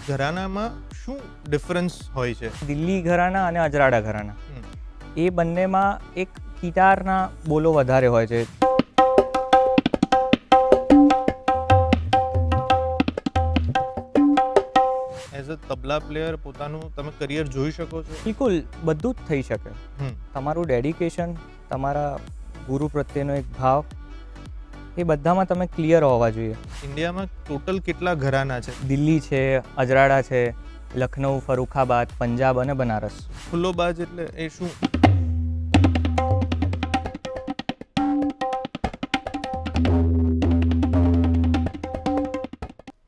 ઘરાનામાં શું ડિફરન્સ હોય છે? દિલ્હી ઘરાના અને અજરાડા ઘરાના એ બંનેમાં એક ગિટારના બોલો વધારે હોય છે. એઝ અ તબલા પ્લેયર પોતાનું તમે કરિયર જોઈ શકો છો? બિલકુલ બધું જ થઈ શકે. તમારું ડેડિકેશન, તમારા ગુરુ પ્રત્યેનો એક ભાવ, એ બધામાં તમે ક્લિયર હોવા જોઈએ. ઇન્ડિયામાં ટોટલ કેટલા ઘરાના છે? દિલ્હી છે, અજરાડા છે, લખનઉ, ફરુખાબાદ, પંજાબ અને બનારસ. ખુલ્લો બાજ એટલે એ શું?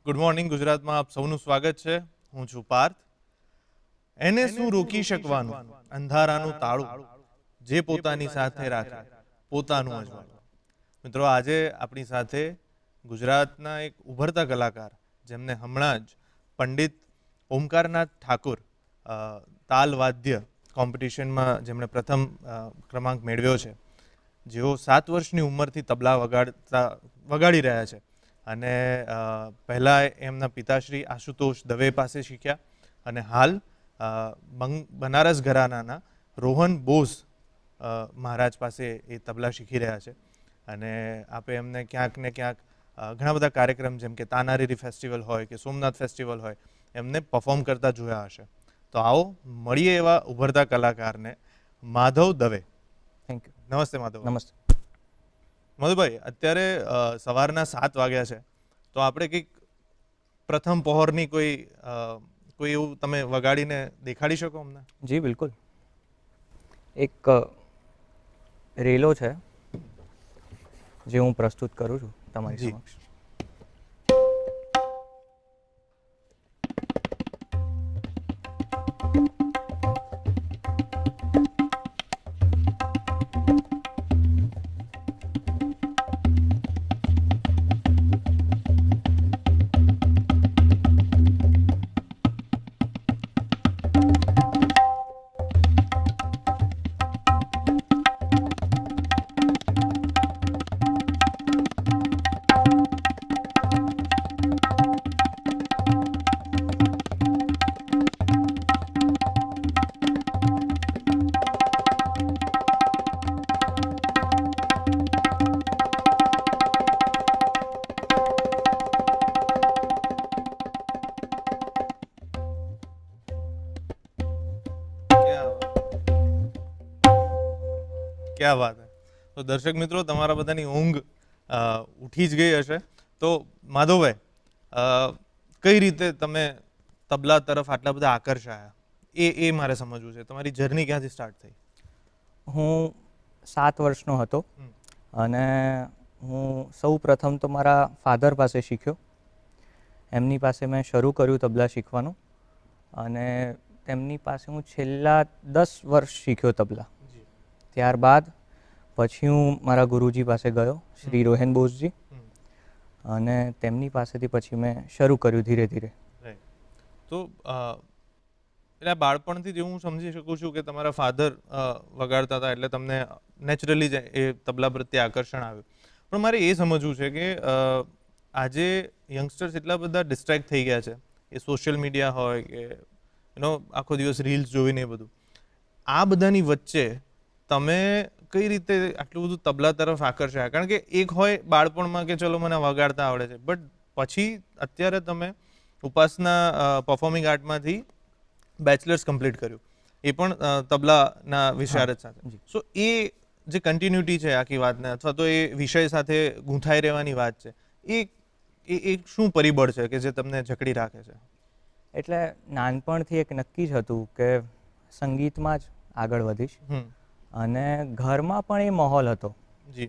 ગુડ મોર્નિંગ ગુજરાતમાં આપ સૌનું સ્વાગત છે. હું છું પાર્થ. એને શું રોકી શકવાનું, અંધારાનું તાળું જે પોતાની સાથે રાખે પોતાનું અજવાળું. મિત્રો, આજે આપણી સાથે ગુજરાતના એક ઉભરતા કલાકાર, જેમને હમણાં જ પંડિત ઓમકારનાથ ઠાકુર તાલ વાદ્ય કોમ્પિટિશનમાં જેમણે પ્રથમ ક્રમાંક મેળવ્યો છે, જેઓ 7 વર્ષની ઉંમરથી તબલા વગાડી રહ્યા છે. અને પહેલાં એમના પિતાશ્રી આશુતોષ દવે પાસે શીખ્યા અને હાલ બનારસ ઘરાનાના રોહન બોઝ મહારાજ પાસે એ તબલા શીખી રહ્યા છે. અને આપે એમને ક્યાંક ને ક્યાંક ઘણા બધા કાર્યક્રમ જેમ કે તાનારીરી ફેસ્ટિવલ હોય કે સોમનાથ ફેસ્ટિવલ હોય એમને પરફોર્મ કરતા જોયા હશે. તો આવો મળીએ એવા ઉભરતા કલાકારને, માધવ દવે. Thank you. નમસ્તે માધવ. નમસ્તે. મધુભાઈ, અત્યારે સવારના 7 વાગ્યા છે, તો આપણે કંઈક પ્રથમ પહોરની કોઈ એવું તમે વગાડીને દેખાડી શકો અમને? જી બિલકુલ. એક રેલો છે જે હું પ્રસ્તુત કરું છું તમારી સમક્ષ. ક્યાં વાત હે. તો દર્શક મિત્રો, તમારા બધાની ઊંઘ ઉઠી જ ગઈ હશે. તો માધવભાઈ, કઈ રીતે તમે તબલા તરફ આટલા બધા આકર્ષાયા એ મારે સમજવું છે. તમારી જર્ની ક્યાંથી સ્ટાર્ટ થઈ? હું 7 વર્ષનો હતો અને હું સૌ પ્રથમ તો મારા ફાધર પાસે શીખ્યો. એમની પાસે મેં શરૂ કર્યું તબલા શીખવાનું અને તેમની પાસે હું છેલ્લા 10 વર્ષ શીખ્યો તબલા. ત્યારબાદ પછી હું મારા ગુરુજી પાસે ગયો, શ્રી રોહન બોઝજી, અને તેમની પાસેથી પછી મેં શરૂ કર્યું ધીરે ધીરે. તો એટલે બાળપણથી જ હું સમજી શકું છું કે તમારા ફાધર વગાડતા હતા એટલે તમને નેચરલી જ એ તબલા પ્રત્યે આકર્ષણ આવ્યું. પણ મારે એ સમજવું છે કે આજે યંગસ્ટર્સ એટલા બધા ડિસ્ટ્રેક્ટ થઈ ગયા છે, એ સોશિયલ મીડિયા હોય કે આખો દિવસ રીલ્સ જોઈને એ બધું, આ બધાની વચ્ચે તમે કઈ રીતે આટલું બધું તબલા તરફ આકર્ષાયા? કારણ કે એક હોય બાળપણમાં કે ચલો મને વગાડતા આવડે છે, બટ પછી અત્યારે તમે ઉપાસના પરફોર્મિંગ આર્ટમાંથી બેચલર્સ કમ્પ્લીટ કર્યું, એ પણ તબલાના વિશારદ સાથે. સો એ જે કન્ટિન્યુટી છે આખી વાતને, અથવા તો એ વિષય સાથે ગૂંથાઈ રહેવાની વાત છે, એ શું પરિબળ છે કે જે તમને જકડી રાખે છે? એટલે નાનપણથી એક નક્કી જ હતું કે સંગીતમાં જ આગળ વધીશ. અને ઘરમાં પણ એ માહોલ હતો. જી.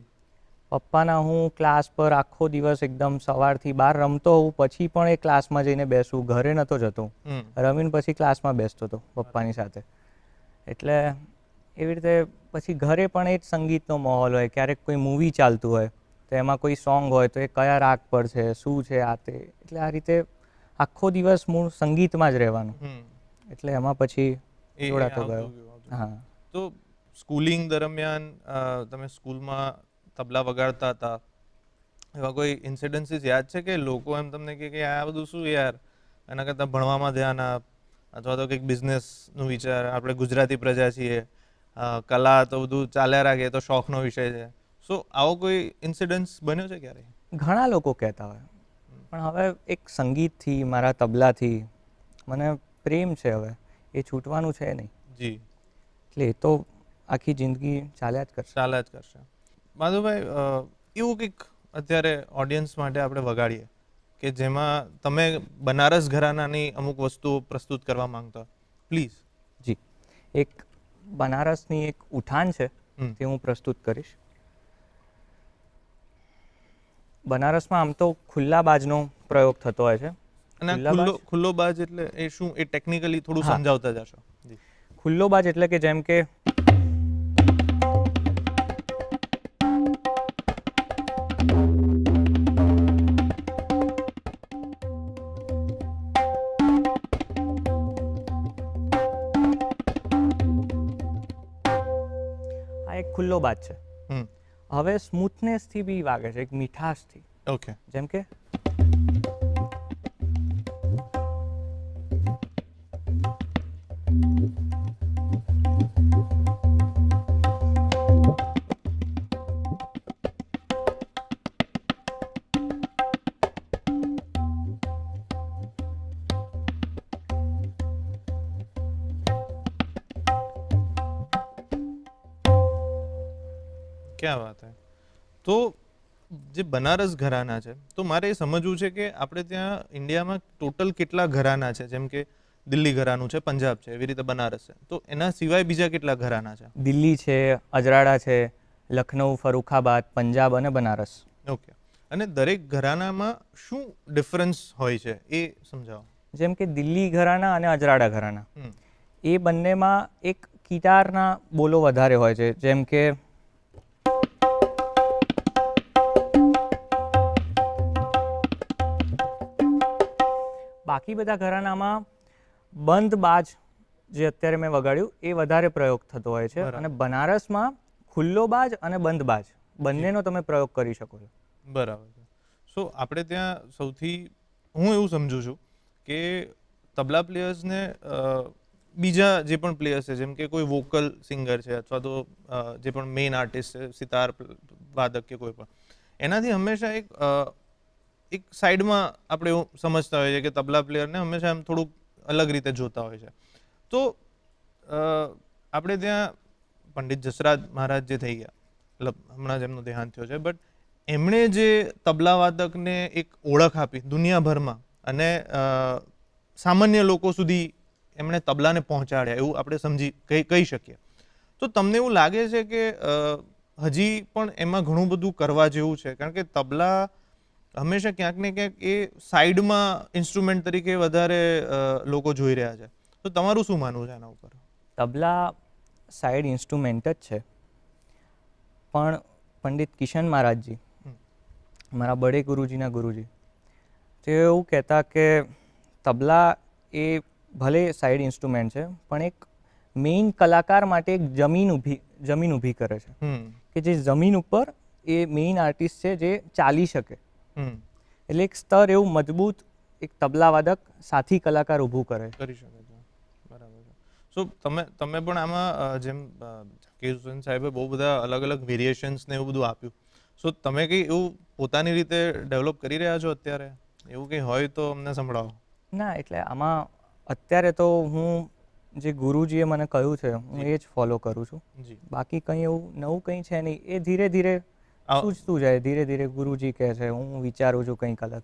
પપ્પાના હું ક્લાસ પર આખો દિવસ એકદમ સવારથી બહાર રમતો હોઉં, પછી પણ એ ક્લાસમાં જઈને બેસું, ઘરે નહોતો જતો, રમીને પછી ક્લાસમાં બેસતો હતો પપ્પાની સાથે. એટલે એવી રીતે પછી ઘરે પણ એ જ સંગીતનો માહોલ હોય. ક્યારેક કોઈ મૂવી ચાલતું હોય તો એમાં કોઈ સોંગ હોય તો એ કયા રાગ પર છે, શું છે, આ તે. એટલે આ રીતે આખો દિવસ મૂળ સંગીતમાં જ રહેવાનું. એટલે એમાં પછી જોડાતો ગયો. હા. તો સ્કૂલિંગ દરમિયાન તમે સ્કૂલમાં તબલા વગાડતા હતા, એવા કોઈ ઇન્સિડન્સીસ યાદ છે કે લોકો એમ તમને કે આ બધું શું યાર એના કરતાં ભણવામાં ધ્યાન આપ, અથવા તો કંઈક બિઝનેસનું વિચાર. આપણે ગુજરાતી પ્રજા છીએ, કલા તો બધું ચાલ્યા રાખે, તો શોખનો વિષય છે. સો આવો કોઈ ઇન્સિડન્સ બન્યો છે ક્યારે? ઘણા લોકો કહેતા હોય, પણ હવે એક સંગીતથી, મારા તબલાથી મને પ્રેમ છે, હવે એ છૂટવાનું છે નહીં. જી. એટલે એ તો આખી જિંદગી ચાલ્યા જ કરશે. ચાલ્યા જ કરશે. માધવભાઈ, એવું કંઈક અત્યારે ઓડિયન્સ માટે આપણે વગાડીએ કે જેમાં તમે બનારસ ઘરાનાની અમુક વસ્તુઓ પ્રસ્તુત કરવા માંગતા હો. પ્લીઝ. જી, એક બનારસની એક ઉઠાન છે તે હું પ્રસ્તુત કરીશ. બનારસમાં આમ તો ખુલ્લા બાજનો પ્રયોગ થતો હોય છે. અને ખુલ્લો બાજ એટલે એ શું? એ ટેકનિકલી થોડું સમજાવતા જશો. જી. ખુલ્લો બાજ એટલે કે જેમ કે આ એક ખુલ્લો બાજ છે. હવે સ્મૂથનેસથી બી વાગે છે, એક મીઠાશથી. ઓકે. જેમ કે ક્યાં વાત હે. તો જે બનારસ ઘરાના છે, તો મારે એ સમજવું છે કે આપણે ત્યાં ઇન્ડિયામાં ટોટલ કેટલા ઘરાના છે? જેમ કે દિલ્હી ઘરાનું છે, પંજાબ છે, એવી રીતે બનારસ છે. તો એના સિવાય બીજા કેટલા ઘરાના છે? દિલ્હી છે, અજરાડા છે, લખનઉ, ફરુખાબાદ, પંજાબ અને બનારસ. ઓકે. અને દરેક ઘરાનામાં શું ડિફરન્સ હોય છે એ સમજાવો. જેમ કે દિલ્હી ઘરાના અને અજરાડા ઘરાના, એ બંનેમાં એક કિટારના બોલો વધારે હોય છે. જેમ કે બાકી બધા ઘરાનામાં બંધ બાજ, જે અત્યારે મેં વગાડ્યું, એ વધારે પ્રયોગ થતો હોય છે. અને બનારસમાં ખુલ્લો બાજ અને બંધ બાજ બંનેનો તમે પ્રયોગ કરી શકો છો. બરાબર છે. સો આપણે ત્યાં સૌથી, હું એવું સમજુ છું કે તબલા પ્લેયર્સને બીજા જે પણ પ્લેયર્સ છે, જેમ કે કોઈ વોકલ સિંગર છે અથવા તો જે પણ મેઇન આર્ટિસ્ટ છે, સિતાર વાદક કે કોઈ પણ, એનાથી હંમેશા એક સાઈડમાં આપણે એવું સમજતા હોઈએ છીએ કે તબલા પ્લેયરને હંમેશા એમ થોડુંક અલગ રીતે જોતા હોય છે. તો આપણે ત્યાં પંડિત જસરાજ મહારાજ જે થઈ ગયા, મતલબ હમણાં જ એમનું દેહાંત થયો છે, બટ એમણે જે તબલા વાદકને એક ઓળખ આપી દુનિયાભરમાં, અને સામાન્ય લોકો સુધી એમણે તબલાને પહોંચાડ્યા, એવું આપણે કહી શકીએ. તો તમને એવું લાગે છે કે હજી પણ એમાં ઘણું બધું કરવા જેવું છે? કારણ કે તબલા હંમેશા ક્યાંક ને ક્યાંક એ સાઈડમાં ઇન્સ્ટ્રુમેન્ટ તરીકે વધારે લોકો જોઈ રહ્યા છે. તો તમારું શું માનવું છે એના ઉપર? તબલા સાઈડ ઇન્સ્ટ્રુમેન્ટ જ છે, પણ પંડિત કિશન મહારાજજી, મારા બડે ગુરુજીના ગુરુજી, તે એવું કહેતા કે તબલા એ ભલે સાઈડ ઇન્સ્ટ્રુમેન્ટ છે, પણ એક મેઇન કલાકાર માટે એક જમીન ઊભી કરે છે, કે જે જમીન ઉપર એ મેઇન આર્ટિસ્ટ છે જે ચાલી શકે. એટલે એક સ્તર એવું મજબૂત એક તબલા વાદક સાથી કલાકાર ઊભું કરી શકે છે. બરાબર છે. સો તમે પણ આમાં, જેમ ઝાકીર હુસૈન સાહેબે બહુ બધા અલગ અલગ વેરિએશન્સ ને એવું બધું આપ્યું, સો તમે કંઈ એવું પોતાની રીતે ડેવલપ કરી રહ્યા છો અત્યારે? એવું કંઈ હોય તો અમને સંભળાવો. ના, એટલે આમાં અત્યારે તો હું જે ગુરુજીએ મને કહ્યું છે હું એ જ ફોલો કરું છું. બાકી કંઈ એવું નવું કંઈ છે નહીં. એ ધીરે ધીરે સૂચતું જાય, ધીરે ધીરે ગુરુજી કહે છે, હું વિચારું છું કંઈક અલગ.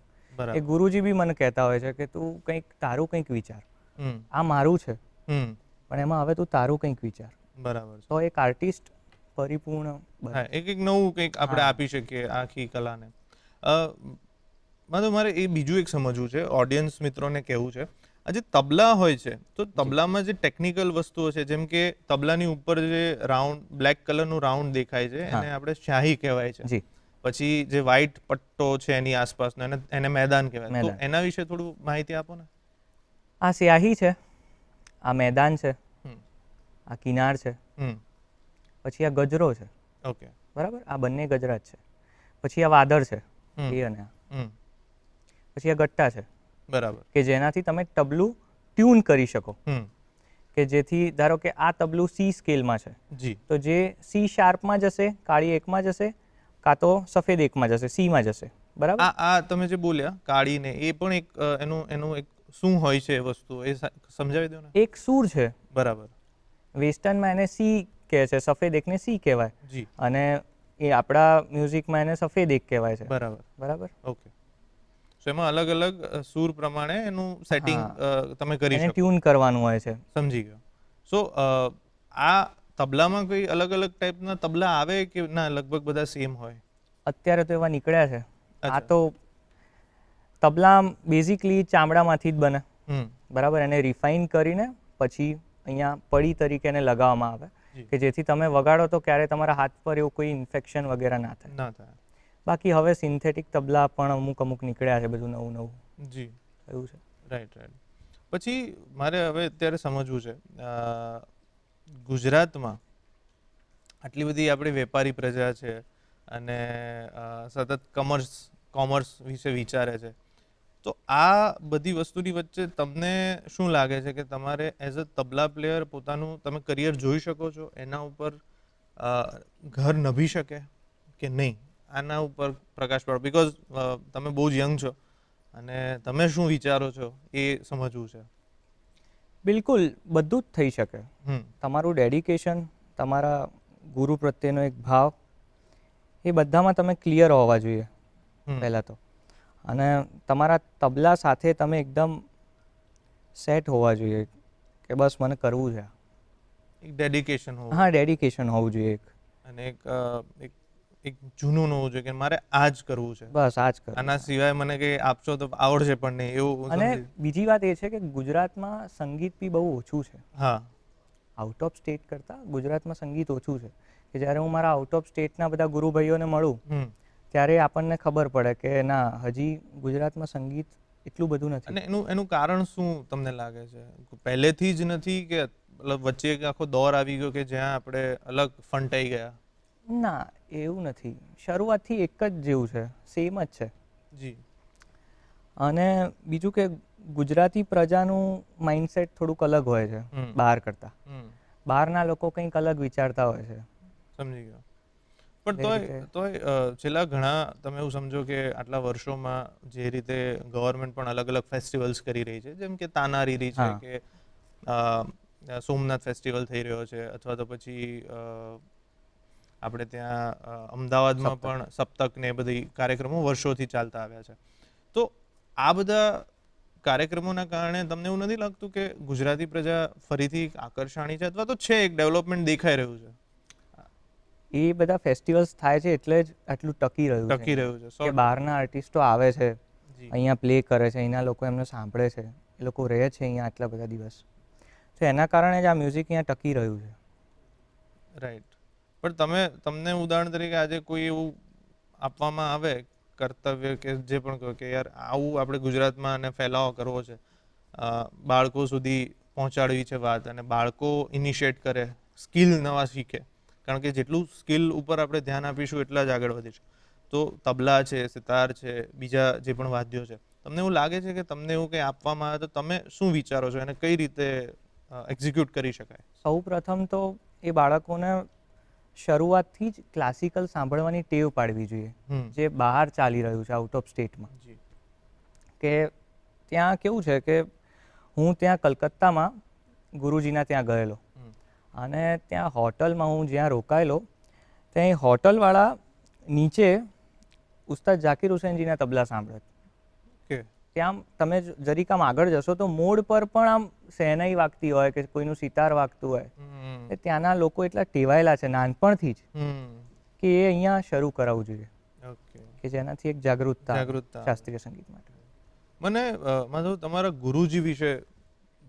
એ ગુરુજી બી મને કહેતા હોય છે કે તું કંઈક તારું કંઈક વિચાર, આ મારું છે પણ એમાં હવે તું તારું કંઈક વિચાર. બરાબર. તો એક આર્ટિસ્ટ પરિપૂર્ણ એક નવું કંઈક આપણે આપી શકીએ આખી કલાને. મારે એ બીજું એક સમજવું છે, ઓડિયન્સ મિત્રોને કહેવું છે, આ જે તબલા હોય છે, તો તબલામાં જે ટેકનિકલ વસ્તુઓ છે, જેમ કે તબલાની ઉપર જે રાઉન્ડ બ્લેક કલરનું રાઉન્ડ દેખાય છે, એને આપણે શાહી કહેવાય છે. પછી જે વ્હાઇટ પટ્ટો છે એની આસપાસનો, એને મેદાન કહેવાય. તો એના વિશે થોડું માહિતી આપો ને. આ સ્યાહી છે, આ મેદાન છે, આ કિનાર છે, પછી આ ગજરો છે. ઓકે. બરાબર, આ બંને ગજરા જ છે. પછી આ વાદળ છે, એ અને આ. પછી આ ગટ્ટા છે, બરાબર. કે જેનાથી તમે તબલું ટ્યુન કરી શકો, હમ. કે જેથી ધારો કે આ તબલું સી સ્કેલમાં છે, જી. તો જે સી શાર્પમાં જશે, કાળી એકમાં જશે, કાં તો સફેદ એકમાં જશે, સીમાં જશે. બરાબર. આ તમે જે બોલ્યા કાળીને, એ પણ એક એનું એક શું હોય છે એ વસ્તુ, એ સમજાવી દો ને. એક સૂર છે. બરાબર. વેસ્ટર્નમાં એને સી કહે છે, સફેદ એકને સી કહેવાય, જી. અને એ આપણા મ્યુઝિકમાં એને સફેદ એક કહેવાય છે. બરાબર. બરાબર. ઓકે. સો એમાં અલગ અલગ સૂર પ્રમાણે એનું સેટિંગ તમે કરી એને શકો. ટ્યુન કરવાનું હોય છે. સમજી ગયો. સો આ તબલામાં કોઈ અલગ અલગ ટાઈપના તબલા આવે કે ના લગભગ બધા સેમ હોય? અત્યારે તો એવા નીકળ્યા છે. આ અચ્છા. તો તબલા બેઝિકલી ચામડામાંથી જ બને. હમ. બરાબર. એને રિફાઇન કરીને પછી અહીંયા પડી તરીકે એને લગાવવામાં આવે, જી. કે જેથી તમે વગાડો તો ક્યારે તમારા હાથ પર એવું કોઈ ઇન્ફેક્શન વગેરે ના થાય. ના થાય. બાકી હવે સિન્થેટિક તબલા પણ અમુક નીકળ્યા છે, બધું નવું નવું જી. એવું છે. Right right. પછી મારે હવે અત્યારે સમજવું છે, ગુજરાતમાં આટલી બધી આપણી વેપારી પ્રજા છે અને સતત કોમર્સ વિશે વિચારે છે, તો આ બધી વસ્તુની વચ્ચે તમને શું લાગે છે કે તમારે એઝ અ તબલા પ્લેયર પોતાનું તમે કરિયર જોઈ શકો છો, એના ઉપર ઘર નભી શકે કે નહીં? આના ઉપર પ્રકાશ પાડો, બિકોઝ તમે બહુ જ યંગ છો અને તમે શું વિચારો છો એ સમજવું છે. બિલકુલ બધું જ થઈ શકે. હમ. તમારું ડેડિકેશન, તમારા ગુરુ પ્રત્યેનો એક ભાવ, એ બધામાં તમે ક્લિયર હોવા જોઈએ પહેલાં તો. અને તમારા તબલા સાથે તમે એકદમ સેટ હોવા જોઈએ કે બસ મને કરવું છે. એક ડેડિકેશન હોવું. હા, ડેડિકેશન હોવું જોઈએ એક. અને એક જૂનું હોવું જોઈએ કે મારે આ જ કરવું છે, બસ આ જ કરવું. આના સિવાય મને કંઈ આપશો તો આવડશે પણ નહીં એવું. અને બીજી વાત એ છે કે ગુજરાતમાં સંગીત બી બહુ ઓછું છે. હા. આઉટ ઓફ સ્ટેટ કરતાં ગુજરાતમાં સંગીત ઓછું છે, કે જ્યારે હું મારા આઉટ ઓફ સ્ટેટના બધા ગુરુ ભાઈઓને મળું ત્યારે આપણને ખબર પડે કે ના, હજી ગુજરાતમાં સંગીત એટલું બધું નથી. અને એનું કારણ શું તમને લાગે છે? પહેલેથી જ નથી કે મતલબ વચ્ચે એક આખો દોર આવી ગયો કે જ્યાં આપણે અલગ ફંટાઈ ગયા? ના, એવું નથી. શરૂઆતથી એક જ જેવું છે, સેમ જ છે. જી. અને બીજું કે ગુજરાતી પ્રજાનું માઇન્ડસેટ થોડુંક અલગ હોય છે બહાર કરતાં. બહારના લોકો કંઈક અલગ વિચારતા હોય છે. સમજી ગયો. પણ તોય છેલ્લા ઘણા, તમે એવું સમજો કે આટલા વર્ષોમાં જે રીતે ગવર્મેન્ટ પણ અલગ અલગ ફેસ્ટિવલ્સ કરી રહી છે, જેમ કે તાનારીરી છે, કે સોમનાથ ફેસ્ટિવલ થઈ રહ્યો છે, અથવા તો પછી આપણે ત્યાં અમદાવાદમાં પણ સપ્તક ને બધી કાર્યક્રમો વર્ષોથી ચાલતા આવ્યા છે. તો આ બધા કાર્યક્રમોના કારણે તમને એવું નથી લાગતું કે ગુજરાતી પ્રજા ફરીથી આકર્ષાણી છે, અથવા તો છે એક ડેવલપમેન્ટ દેખાઈ રહ્યું છે? એ બધા ફેસ્ટિવલ્સ થાય છે એટલે જ આટલું ટકી રહ્યું છે, કે બહારના આર્ટિસ્ટો આવે છે, અહીંયા પ્લે કરે છે, અહીંના લોકો એમને સાંભળે છે, એ લોકો રહે છે અહીંયા આટલા બધા દિવસ, તો એના કારણે જ આ મ્યુઝિક અહીંયા ટકી રહ્યું છે. રાઈટ. પણ તમને ઉદાહરણ તરીકે આજે કોઈ એવું આપવામાં આવે કર્તવ્ય કે જે પણ કહો કે યાર આવું આપણે ગુજરાતમાં અને ફેલાવો કરવો છે, બાળકો સુધી પહોંચાડવી છે વાત, અને બાળકો ઇનિશિએટ કરે, સ્કિલ નવા શીખે, કારણ કે જેટલું સ્કિલ ઉપર આપણે ધ્યાન આપીશું એટલા જ આગળ વધીશું. તો તબલા છે, સિતાર છે, બીજા જે પણ વાદ્યો છે, તમને એવું લાગે છે કે તમને એવું કંઈ આપવામાં આવે તો તમે શું વિચારો છો, એને કઈ રીતે એક્ઝિક્યુટ કરી શકાય? સૌ પ્રથમ તો એ બાળકોને શરૂઆતથી જ ક્લાસિકલ સાંભળવાની ટેવ પાડવી જોઈએ, જે બહાર ચાલી રહ્યું છે આઉટ ઓફ સ્ટેટમાં. કે ત્યાં કેવું છે કે હું ત્યાં કલકત્તામાં ગુરુજીના ત્યાં ગયેલો, અને ત્યાં હોટલમાં હું જ્યાં રોકાયેલો, ત્યાં હોટલવાળા નીચે ઉસ્તાદ ઝાકિર હુસૈનજીના તબલા સાંભળે. ત્યાં તમે જરીક આમ આગળ જશો તો મોડ પર પણ આમ શહેનાઈ વાગતી હોય કે કોઈનું સિતાર વાગતું હોય. ત્યાંના લોકો એટલા ટેવાયેલા છે નાનપણથી જ, કે એ અહીંયા શરૂ કરાવવું જોઈએ, કે જેનાથી એક જાગૃતતા શાસ્ત્રીય સંગીત માટે. મને માધવ તમારા ગુરુજી વિશે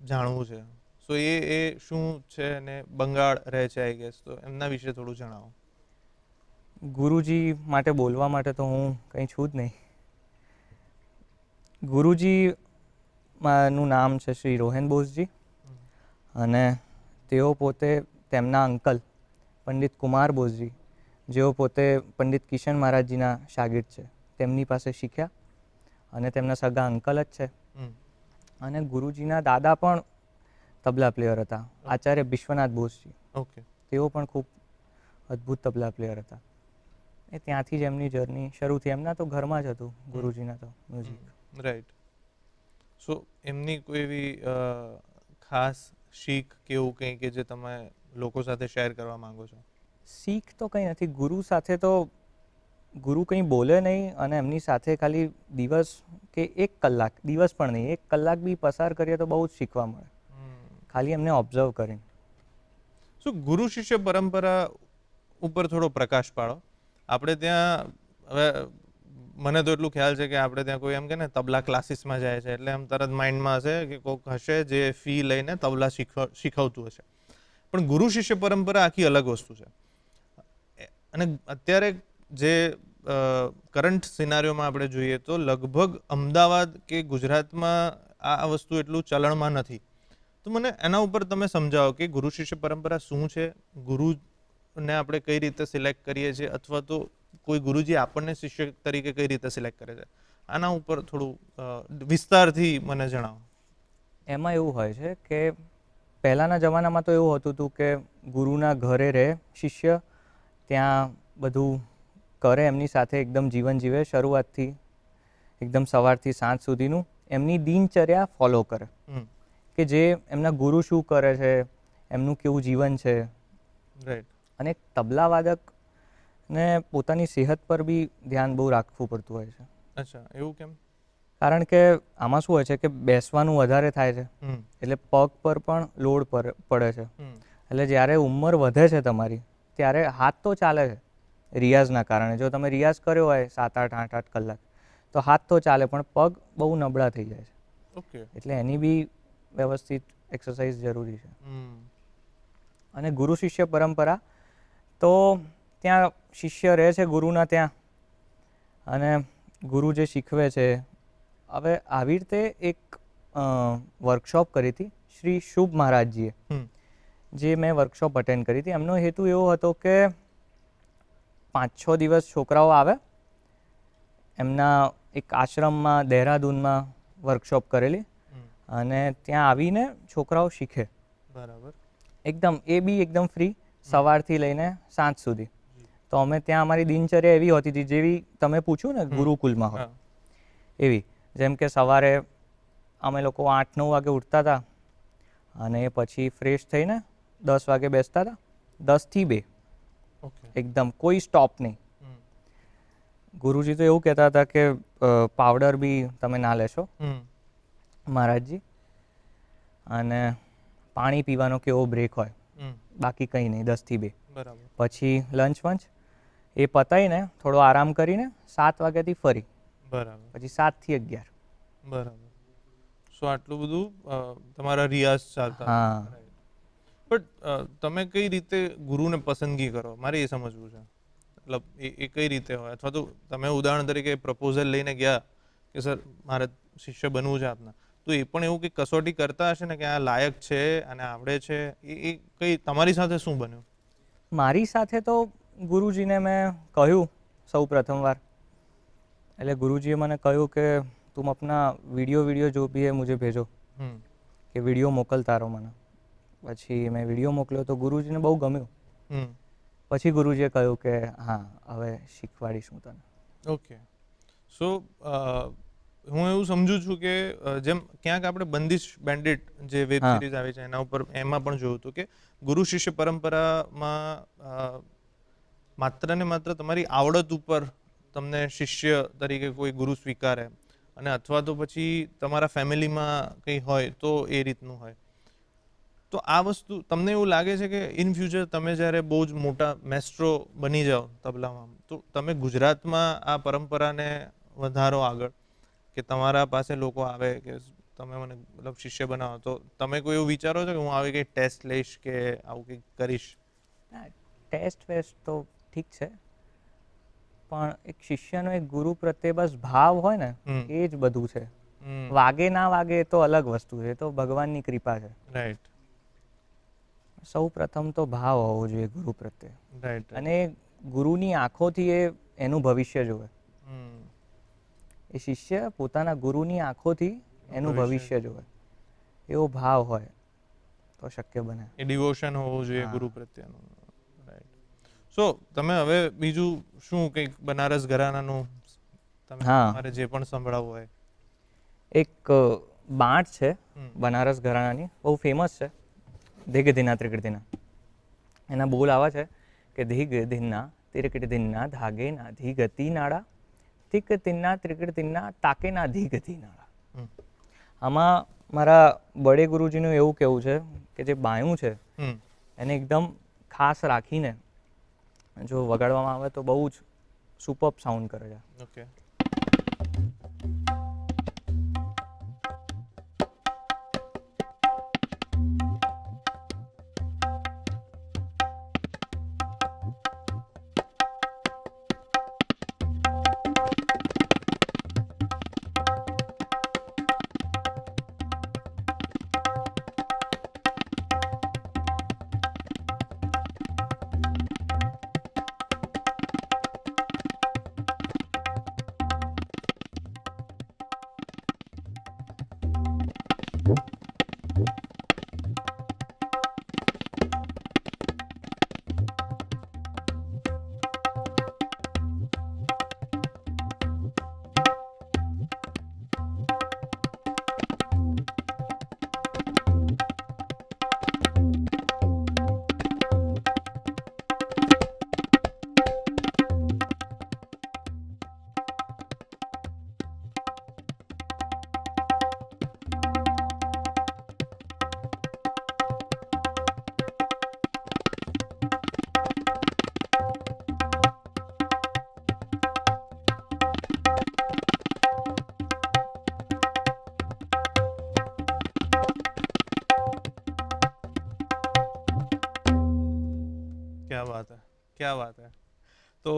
જાણવું છે. સો એ શું છે, અને બંગાળ રહે છે આઈ ગેસ, તો એમના વિશે થોડું જણાવો. ગુરુજી માટે બોલવા માટે તો હું કંઈ છું જ નહીં. ગુરુજી નું નામ છે શ્રી રોહન બોસજી, અને તેઓ પોતે તેમના અંકલ પંડિત કુમાર બોસજી, જેઓ પોતે પંડિત કિશન મહારાજજીના શાગીર્દ છે, તેમની પાસે શીખ્યા, અને તેમના સગા અંકલ જ છે. હમ. અને ગુરુજીના દાદા પણ તબલા પ્લેયર હતા, આચાર્ય વિશ્વનાથ બોસજી. ઓકે. તેઓ પણ ખૂબ અદ્ભુત તબલા પ્લેયર હતા. એ ત્યાંથી જ એમની જર્ની શરૂ થઈ. એમના તો ઘરમાં જ હતું ગુરુજીના તો મ્યુઝિક. રાઈટ. સો એમની કોઈ એવી ખાસ શીખ કે એવું કંઈ કે જે તમે લોકો સાથે શેર કરવા માંગો છો? શીખ તો કંઈ નથી. ગુરુ સાથે તો ગુરુ કંઈ બોલે નહીં અને એમની સાથે ખાલી દિવસ કે 1 કલાક, દિવસ પણ નહીં, 1 કલાક બી પસાર કરીએ તો બહુ જ શીખવા મળે, ખાલી એમને ઓબ્ઝર્વ કરીને. શું ગુરુ શિષ્ય પરંપરા ઉપર થોડો પ્રકાશ પાડો. આપણે ત્યાં હવે મને તો એટલું ખ્યાલ છે કે આપણે ત્યાં કોઈ એમ કે ને તબલા ક્લાસીસમાં જાય છે એટલે એમ તરત માઇન્ડમાં હશે કે કોઈક હશે જે ફી લઈને તબલા શીખવતું હશે. પણ ગુરુ શિષ્ય પરંપરા આખી અલગ વસ્તુ છે. અને અત્યારે જે કરંટ સિનારીઓમાં આપણે જોઈએ તો લગભગ અમદાવાદ કે ગુજરાતમાં આ વસ્તુ એટલું ચલણમાં નથી. તો મને એના ઉપર તમે સમજાવો કે ગુરુ શિષ્ય પરંપરા શું છે, ગુરુને આપણે કઈ રીતે સિલેક્ટ કરીએ છીએ, અથવા તો કોઈ ગુરુજી આપણને શિષ્ય તરીકે કઈ રીતે સિલેક્ટ કરે છે, આના ઉપર થોડું વિસ્તારથી મને જણાવો. એમાં એવું હોય છે કે પહેલાંના જમાનામાં તો એવું હતું હતું કે ગુરુના ઘરે રહે શિષ્ય, ત્યાં બધું કરે, એમની સાથે એકદમ જીવન જીવે, શરૂઆતથી એકદમ સવારથી સાંજ સુધીનું એમની દિનચર્યા ફોલો કરે, કે જે એમના ગુરુ શું કરે છે, એમનું કેવું જીવન છે. રાઈટ. અને તબલા વાદકને પોતાની સેહત પર બી ધ્યાન બહુ રાખવું પડતું હોય છે. અચ્છા, એવું કેમ? કારણ કે આમાં શું હોય છે કે બેસવાનું વધારે થાય છે, એટલે પગ પર પણ લોડ પડે છે. એટલે જ્યારે ઉંમર વધે છે તમારી ત્યારે હાથ તો ચાલે છે રિયાઝના કારણે. જો તમે રિયાઝ કર્યો હોય 7-8, 8-8 કલાક તો હાથ તો ચાલે, પણ પગ બહુ નબળા થઈ જાય છે. ઓકે. એટલે એની બી વ્યવસ્થિત એક્સરસાઇઝ જરૂરી છે. અને ગુરુ શિષ્ય પરંપરા તો ત્યાં શિષ્ય રહે છે ગુરુના ત્યાં, અને ગુરુ જે શીખવે છે. હવે આવી રીતે એક વર્કશોપ કરી હતી શ્રી શુભ મહારાજજીએ, જે મેં વર્કશોપ અટેન્ડ કરી હતી. એમનો હેતુ એવો હતો કે 5-6 દિવસ છોકરાઓ આવે, એમના એક આશ્રમમાં દહેરાદૂનમાં વર્કશોપ કરેલી, અને ત્યાં આવીને છોકરાઓ શીખે. બરાબર. એકદમ એ બી એકદમ ફ્રી, સવારથી લઈને સાંજ સુધી. તો અમે ત્યાં અમારી દિનચર્યા એવી હોતી હતી જેવી તમે પૂછ્યું ને ગુરુકુલમાં હોય એવી. જેમ કે સવારે અમે લોકો 8-9 વાગે ઉઠતા હતા, અને પછી ફ્રેશ થઈને 10 વાગે બેસતા હતા, 10 થી 2, એકદમ કોઈ સ્ટોપ નહીં. ગુરુજી તો એવું કહેતા હતા કે પાવડર બી તમે ના લેશો મહારાજજી, અને પાણી પીવાનો કેવો બ્રેક હોય, બાકી કંઈ નહીં, 10 થી 2. બરાબર. પછી લંચ વંચ એ પતાવીને થોડો આરામ કરીને 7 વાગ્યાથી ફરી, બરાબર. પછી 7 થી 11. બરાબર. સો આટલું બધું તમારા રિયાઝ ચાલતા. હા. બટ તમે કઈ રીતે ગુરુને પસંદગી કરો, મારે એ સમજવું છે. મતલબ એ કઈ રીતે હોય, અથવા તો તમે ઉદાહરણ તરીકે પ્રપોઝલ લઈને ગયા કે સર મારે શિષ્ય બનવું છે આપના, તો એ પણ એવું કંઈક કસોટી કરતા હશે ને કે આ લાયક છે અને આવડે છે, એ કઈ તમારી સાથે શું બન્યું? મારી સાથે તો ગુરુજીને મેં કહ્યું સૌ પ્રથમવાર, એટલે ગુરુજીએ મને કહ્યું કે તુમ अपना वीडियो जो भी है मुझे भेजो, કે વિડીયો મોકલતા રહો મને. પછી મેં વિડીયો મોકલ્યો તો ગુરુજીને બહુ ગમ્યું. પછી ગુરુજીએ કહ્યું કે હા હવે શીખવાડીશું તને. ઓકે. સો હું એવું સમજુ છું કે જેમ ક્યાંક આપણે બંદિશ બેન્ડિટ જે વેબ સિરીઝ આવી છે એના ઉપર એમાં પણ જોયું હતું કે ગુરુ શિષ્ય પરંપરામાં માત્ર ને માત્ર તમારી આવડત ઉપર તમને શિષ્ય તરીકે કોઈ ગુરુ સ્વીકારે, અને અથવા તો પછી તમારા ફેમિલીમાં કંઈ હોય તો એ રીતનું હોય. તો આ વસ્તુ તમને એવું લાગે છે કે ઇન ફ્યુચર તમે જ્યારે બહુ જ મોટા મેસ્ટ્રો બની જાઓ તબલામાં, તો તમે ગુજરાતમાં આ પરંપરાને વધારો આગળ, કે તમારા પાસે લોકો આવે કે તમે મને મતલબ શિષ્ય બનાવો, તો તમે કોઈ એવું વિચારો છો કે હું આવી કંઈ ટેસ્ટ લઈશ કે આવું કંઈક કરીશ? ટેસ્ટ વેસ્ટ તો ઠીક છે, પણ એક શિષ્યનો એક ગુરુ પ્રત્યે બસ ભાવ હોય ને એ જ બધું છે. વાગે ના વાગે તો અલગ વસ્તુ છે, તો ભગવાનની કૃપા છે. રાઈટ. સૌ પ્રથમ તો ભાવ હોવો જોઈએ ગુરુ પ્રત્યે, રાઈટ. અને ગુરુની આંખોથી એનું ભવિષ્ય જોવે. એ શિષ્ય પોતાના ગુરુની આંખોથી એનું ભવિષ્ય જોવે, એવો ભાવ હોય તો શક્ય બને. એ ડિવોશન હોવું જોઈએ હા. ગુરુ પ્રત્યેનું. રાઈટ. સો તમે હવે બીજું શું કંઈક બનારસ ઘરાનાનું તમે હા. તમારે જે પણ સંભળાવવું હોય. એક બાટ છે હમ. બનારસ ઘરાણાની, બહુ ફેમસ છે, ધીગ ધીના ત્રિકટ ધીના. એના બોલ આવા છે કે ધીગ ધીના તિરકટ ધીના ધાગે ના ધી ગતિ નાળા તિક તિન્ના ત્રિકટ તિન્ના તાકે ના ધી ગતિ નાળા. હમ. આમાં મારા બડે ગુરુજીનું એવું કહેવું છે કે જે બાયું છે હમ. એને એકદમ ખાસ રાખીને જો વગાડવામાં આવે તો બહુ જ સુપર્બ સાઉન્ડ કરે છે. ઓકે. ક્યા વાત હે, ક્યા વાત હે. તો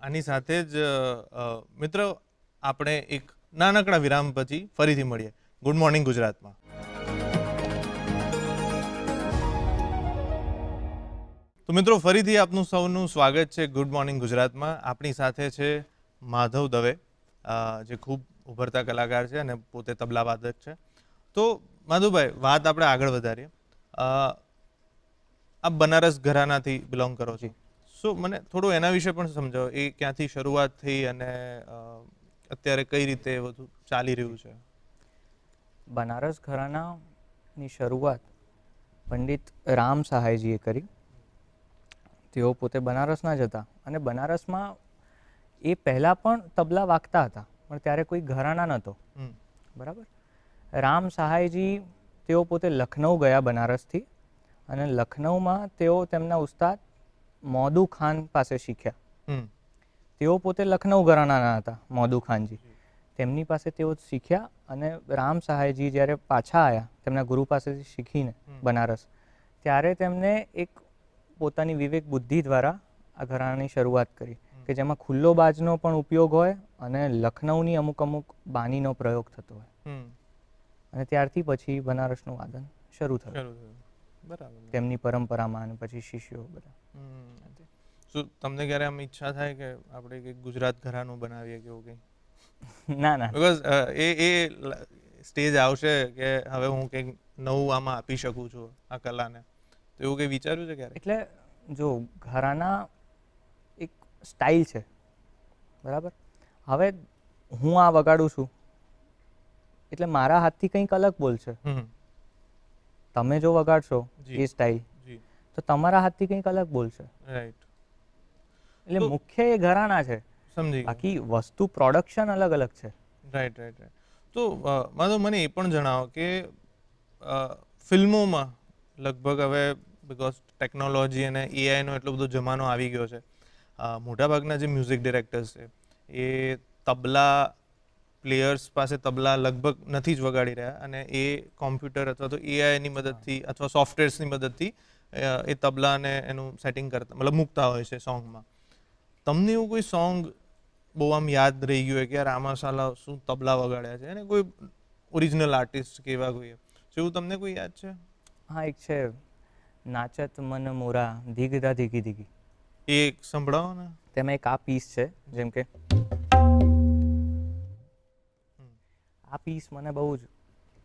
આની સાથે જ મિત્રો આપણે એક નાનકડા વિરામ પછી ફરીથી મળીએ ગુડ મોર્નિંગ ગુજરાતમાં. તો મિત્રો ફરીથી આપનું સૌનું સ્વાગત છે ગુડ મોર્નિંગ ગુજરાતમાં. આપણી સાથે છે માધવ દવે, જે ખૂબ ઉભરતા કલાકાર છે અને પોતે તબલા વાદક છે. તો માધવભાઈ, વાત આપણે આગળ વધારીએ. આપ બનારસ ઘરાનાથી બિલોંગ કરો છો, સો મને થોડું એના વિશે પણ સમજાવો, એ ક્યાંથી શરૂઆત થઈ અને અત્યારે કઈ રીતે બધું ચાલી રહ્યું છે. બનારસ ઘરાનાની શરૂઆત પંડિત રામ સહાયજીએ કરી. તેઓ પોતે બનારસના જ હતા અને બનારસમાં એ પહેલાં પણ તબલા વાગતા હતા, પણ ત્યારે કોઈ ઘરાના નહોતો. બરાબર. રામ સહાયજી તેઓ પોતે લખનઉ ગયા બનારસથી અને લખનઉમાં તેઓ તેમના ઉસ્તાદ મોદુ ખાન પાસે શીખ્યા. તેઓ પોતે લખનઉ ઘરાનાના હતા, મોદુ ખાનજી. તેમની પાસે તેઓ શીખ્યા અને રામ સહાયજી જ્યારે પાછા આવ્યા તેમના ગુરુ પાસેથી શીખીને બનારસ, ત્યારે તેમને એક પોતાની વિવેક બુદ્ધિ દ્વારા આ ઘરાનાની શરૂઆત કરી કે જેમાં ખુલ્લો બાજનો પણ ઉપયોગ હોય અને લખનઉની અમુક અમુક બાનીનો પ્રયોગ થતો હોય. અને ત્યારથી પછી બનારસનું વાદન શરૂ થયું. બરાબર. તેમની પરંપરામાં અને પછી શિષ્યો બધા. શું તમને ક્યારે આમ ઈચ્છા થાય કે આપણે કંઈક ગુજરાત ઘરાનું બનાવીએ કે એવું કંઈ? ના ના, બિકોઝ એ સ્ટેજ આવશે કે હવે હું કંઈક નવું આમાં આપી શકું છું આ કલાને, તો એવું કંઈ વિચાર્યું છે ક્યારે? એટલે જો ઘરાના એક સ્ટાઇલ છે, બરાબર. હવે હું આ વગાડું છું એટલે મારા હાથથી કંઈક અલગ બોલશે. તમે જો વગાડશો એ સ્ટાઇલ તો તમારા હાથથી કંઈક અલગ બોલશે. રાઈટ. એટલે મુખ્ય એ ઘરાના છે, સમજી. બાકી વસ્તુ પ્રોડક્શન અલગ અલગ છે. Right right right. તો માધવ, મને એ પણ જણાવો કે ફિલ્મોમાં લગભગ હવે બિકોઝ ટેકનોલોજી અને એઆઈનો એટલો બધો જમાનો આવી ગયો છે, મોટાભાગના જે મ્યુઝિક ડિરેક્ટર્સ છે એ તબલા પ્લેયર્સ પાસે તબલા લગભગ નથી જ વગાડી રહ્યા અને એ કોમ્પ્યુટર અથવા તો એઆઈની મદદથી અથવા સોફ્ટવેર્સની મદદથી એ તબલાને એનું સેટિંગ કરતા મતલબ મૂકતા હોય છે સોંગમાં. તમને એવું કોઈ સોંગ બહુ આમ યાદ રહી ગયું હોય કે યાર આમાં સાલા શું તબલા વગાડ્યા છે, અને કોઈ ઓરિજિનલ આર્ટિસ્ટ કે એવા કોઈ એવું તમને કોઈ યાદ છે? હા, એક છે નાચત મન મોરા ધીગધા ધીગી ધીગી. એ સંભળાવો ને. તેમાં એક આ પીસ છે, જેમ કે આ પીસ મને બહુ જ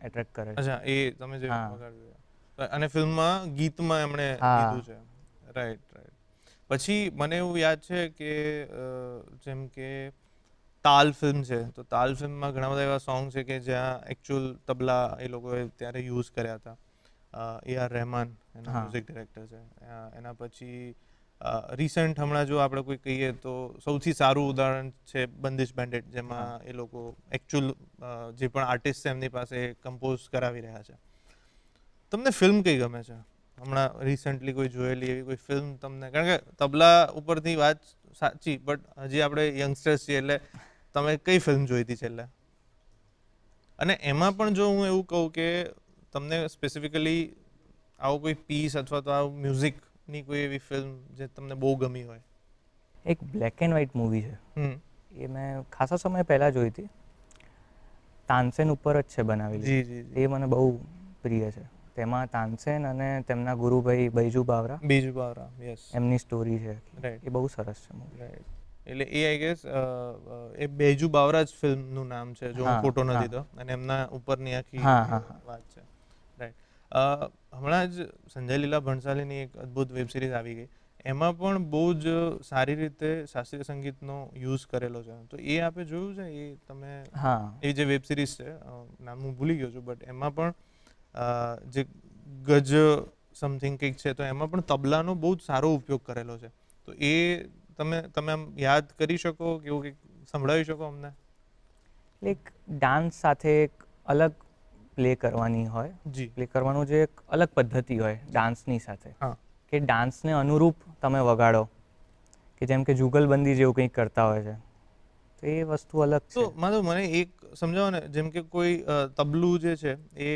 એટ્રેક્ટ કરે છે. અચ્છા, એ તમે જે હા. વગાડ્યું અને ફિલ્મમાં ગીતમાં એમણે હા. લીધું છે. Right right. પછી મને એવું યાદ છે કે જેમ કે તાલ ફિલ્મ છે, તો તાલ ફિલ્મમાં ઘણા બધા એવા સોંગ છે કે જ્યાં એકચ્યુઅલ તબલા એ લોકોએ ત્યારે યુઝ કર્યા હતા. AR રહેમાન એના હા. મ્યુઝિક ડિરેક્ટર છે. એના પછી રિસન્ટ હમણાં જો આપણે કોઈ કહીએ તો સૌથી સારું ઉદાહરણ છે બંદિશ બેન્ડેટ, જેમાં એ લોકો એકચ્યુઅલ જે પણ આર્ટિસ્ટ છે એમની પાસે કમ્પોઝ કરાવી રહ્યા છે. તમને ફિલ્મ કઈ ગમે છે હમણાં રિસન્ટલી કોઈ જોયેલી એવી કોઈ ફિલ્મ તમને? કારણ કે તબલા ઉપરથી વાત સાચી, બટ હજી આપણે યંગસ્ટર્સ છીએ એટલે તમે કઈ ફિલ્મ જોઈ હતી છેલ્લે? અને એમાં પણ જો હું એવું કહું કે તમને સ્પેસિફિકલી આવો કોઈ પીસ અથવા તો આવું મ્યુઝિકની કોઈ એવી ફિલ્મ જે તમને બહુ ગમી હોય? એક બ્લેક એન્ડ વ્હાઇટ મૂવી છે, એ મેં ખાસા સમય પહેલાં જોઈ હતી. તાનસેન ઉપર જ છે બનાવેલી. જી જી જી. એ મને બહુ પ્રિય છે. તેમાં તાનસેન અને તેમના ગુરુભાઈ બૈજુ બાવરા, બીજું બાવરા, યસ. એમની સ્ટોરી છે. રાઈટ એ બહુ સરસ છે મૂવી. રાઈટ. એટલે એ આઈ ગેસ એ બેજુ બાવરા જ ફિલ્મનું નામ છે, જો હું હા, ખોટો નથી હા. તો, અને એમના ઉપરની આખી હા, હા, હા. વાત છે. રાઈટ. હમણાં જ સંજય લીલા ભણસાલીની એક અદ્ભુત વેબ સિરીઝ આવી ગઈ, એમાં પણ બહુ જ સારી રીતે શાસ્ત્રીય સંગીતનો યુઝ કરેલો છે. તો એ આપે જોયું છે? એ તમે હા. એ જે વેબ સિરીઝ છે, નામ હું ભૂલી ગયો છું, બટ એમાં પણ જે ગજ સમથિંગ કંઈક છે, તો એમાં પણ તબલાનો બહુ જ સારો ઉપયોગ કરેલો છે. તો એ તમે આમ યાદ કરી શકો કે એવું કંઈક સંભળાવી શકો અમને? એક ડાન્સ સાથે એક અલગ પ્લે કરવાની હોય, જી. પ્લે કરવાનું જે એક અલગ પદ્ધતિ હોય ડાન્સની સાથે, હા. કે ડાન્સને અનુરૂપ તમે વગાડો, કે જેમ કે જુગલબંધી જેવું કંઈક કરતા હોય છે, તો એ વસ્તુ અલગ તો છે. મને એક સમજાવો ને, જેમ કે કોઈ તબલું જે છે એ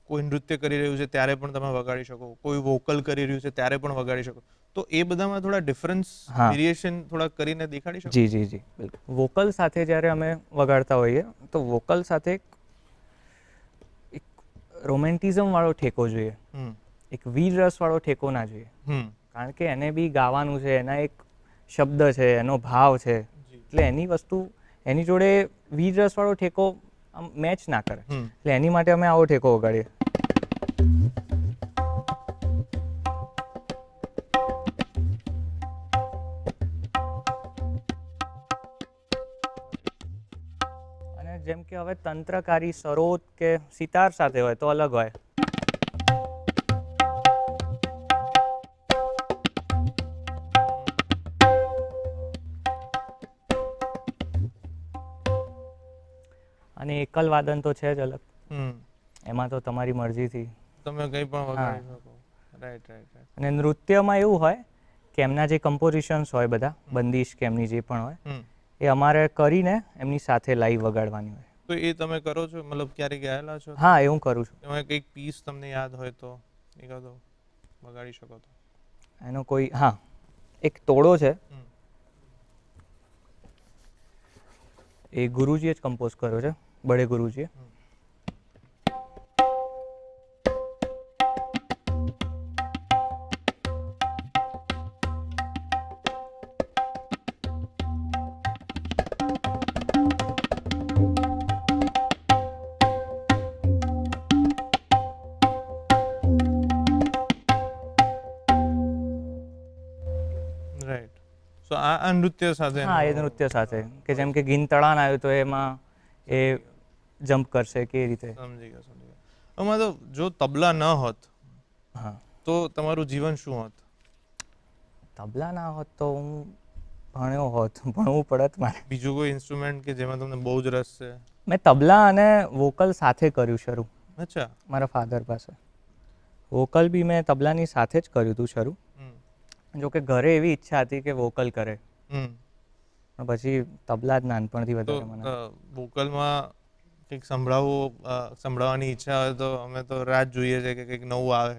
કોઈ નૃત્ય કરી રહ્યું છે ત્યારે પણ તમે વગાડી શકો, કોઈ વોકલ કરી રહ્યું છે ત્યારે પણ વગાડી શકો, તો એ બધામાં થોડા ડિફરન્સ, હા. વેરિએશન થોડા કરીને દેખાડી શકો? જી જી જી, બિલકુલ. વોકલ સાથે જ્યારે અમે વગાડતા હોઈએ તો વોકલ સાથે એક રોમેન્ટિઝમ વાળો ઠેકો જોઈએ, એક વીર રસ વાળો ઠેકો ના જોઈએ. કારણ કે એને બી ગાવાનું છે, એના એક શબ્દ છે, એનો ભાવ છે, એટલે એની વસ્તુ એની જોડે વીર રસ વાળો ઠેકો આમ મેચ ના કરે. એટલે એની માટે અમે આવો ઠેકો વગાડીએ. અને જેમ કે હવે તંત્રકારી સરોદ કે સિતાર સાથે હોય તો અલગ હોય. અને એકલ વાદન તો છે જ અલગ. એમાં તો તમારી મરજીથી તમે કંઈ પણ વગાડી શકો. Right right right. અને નૃત્યમાં એવું હોય કે એમના જે કમ્પોઝિશન્સ હોય બધા, બંદિશ કે એમની જે પણ હોય, એ અમારે કરીને એમની સાથે લાઈવ વગાડવાની હોય. તો એ તમે કરો છો? મતલબ ક્યારે ગયેલા છો? હા, એ હું કરું છું. એમાં કંઈક પીસ તમને યાદ હોય તો એકાદો વગાડી શકો તો? એનો કોઈ, હા, એક તોડો છે, એ ગુરુજીએ જ કમ્પોઝ કર્યો છે, બડે ગુરુજીએ. રાઈટ. સો આ નૃત્ય સાથે? હા, એ નૃત્ય સાથે, કે જેમ કે ગિનતળાન આવ્યું તો એમાં એ જમ્પ કરશે કે રીતે. સમજી ગયો સમજી ગયો. આમાં તો જો તબલા ન હોત, હા, તો તમારું જીવન શું હોત? તબલા ના હોત તો હું ભણ્યો હોત, ભણવું પડત મારે. બીજું કોઈ ઇન્સ્ટ્રુમેન્ટ કે જેમાં તમને બહુ જ રસ છે? મેં તબલા અને વોકલ સાથે કર્યું શરૂ. અચ્છા. મારા ફાધર પાસે. વોકલ બી મેં તબલાની સાથે જ કર્યું હતું શરૂ. જોકે ઘરે એવી ઈચ્છા હતી કે વોકલ કરે, પણ પછી તબલા જ નાનપણથી વધારે મને. તો વોકલમાં કંઈક સંભળાવવાની ઈચ્છા હોય તો અમે તો રાહ જ જોઈએ છે કે કંઈક નવું આવે,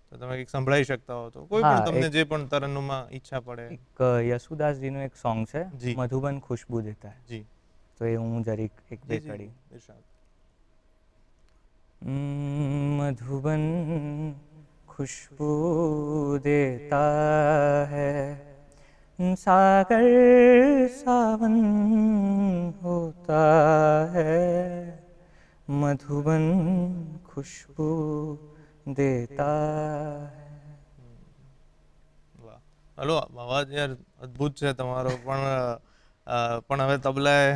તો તમે કંઈક સંભળાવી શકતા હો તો કોઈ પણ તમને જે પણ તરન્નુમમાં ઈચ્છા પડે. એક યશુદાસજીનું એક સોંગ છે, મધુબન ખુશ્બુ દેતા હૈ. જી. તો એ હું જરીક એક બે કડી. मधुबन खुशबू देता है सागर सावन होता है मधुबन खुशबू देता है. વાહ, હલો, અવાજ યાર અદ્ભુત છે તમારો, પણ હવે તબલાએ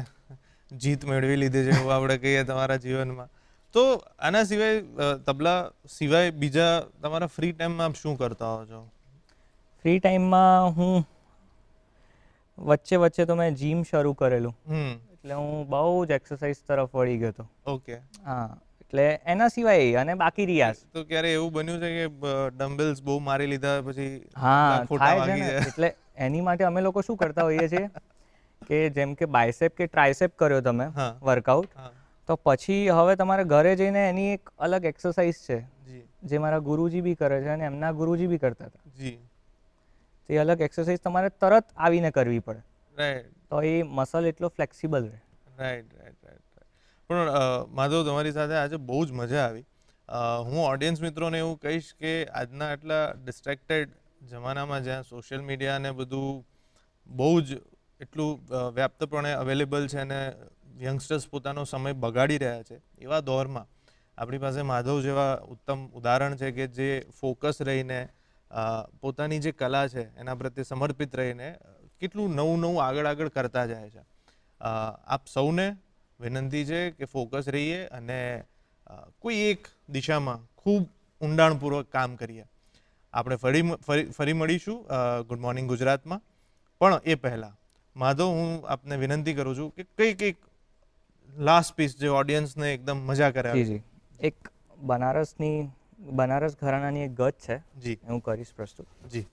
જીત મેળવી લીધી છે એવું આપણે કહીએ તમારા જીવનમાં. તો આના સિવાય તબલા સિવાય બીજા તમારા ફ્રી ટાઈમમાં આપ શું કરતા હો છો? ફ્રી ટાઈમમાં હું વચ્ચે તો મેં જીમ શરૂ કરેલું, એટલે હું બહુ જ એક્સરસાઇઝ તરફ વળી ગયો હતો. ઓકે. હા, એટલે એના સિવાય અને બાકી રિયાઝ. તો ક્યારે એવું બન્યું છે કે ડમ્બલ્સ બહુ મારી લીધા પછી હા, ખોટા થાય છે વાગી ને. જાય? એટલે એની માટે અમે લોકો શું કરતા હોઈએ છીએ કે જેમ કે બાયસેપ કે ટ્રાયસેપ કર્યો તમે હા. વર્કઆઉટ, હા, તો પછી હવે તમારે ઘરે જઈને એની એક અલગ એક્સરસાઇઝ છે જી જે મારા ગુરુજી બી કરે છે અને એમના ગુરુજી બી કરતા હતા. જી. તે અલગ એક્સરસાઇઝ તમારે તરત આવીને કરવી પડે, રાઈટ તો એ મસલ એટલો ફ્લેક્સિબલ રહે. Right right right. પણ માધવ, તમારી સાથે આજે બહુ જ મજા આવી. હું ઓડિયન્સ મિત્રોને એવું કહીશ કે આજના આટલા ડિસ્ટ્રેક્ટેડ જમાનામાં જ્યાં સોશિયલ મીડિયા ને બધું બહુ જ એટલું વ્યાપ્તપણે અવેલેબલ છે અને યંગસ્ટર્સ પોતાનો સમય બગાડી રહ્યા છે, એવા દોરમાં આપણી પાસે માધવ જેવા ઉત્તમ ઉદાહરણ છે કે જે ફોકસ રહીને પોતાની જે કલા છે એના પ્રત્યે સમર્પિત રહીને કેટલું નવું આગળ કરતા જાય છે. આપ સૌને વિનંતી છે કે ફોકસ રહીએ અને કોઈ એક દિશામાં ખૂબ ઊંડાણપૂર્વક કામ કરીએ. આપણે ફરી મળીશું ગુડ મોર્નિંગ ગુજરાતમાં. પણ એ પહેલાં માધવ, હું આપને વિનંતી કરું છું કે કંઈક લાસ્ટ પીસ જે ઓડિયન્સને એકદમ મજા કરે. જી, એક બનારસ ઘરાનાની એક ગત છે, જી હું કરીશ પ્રસ્તુત. જી.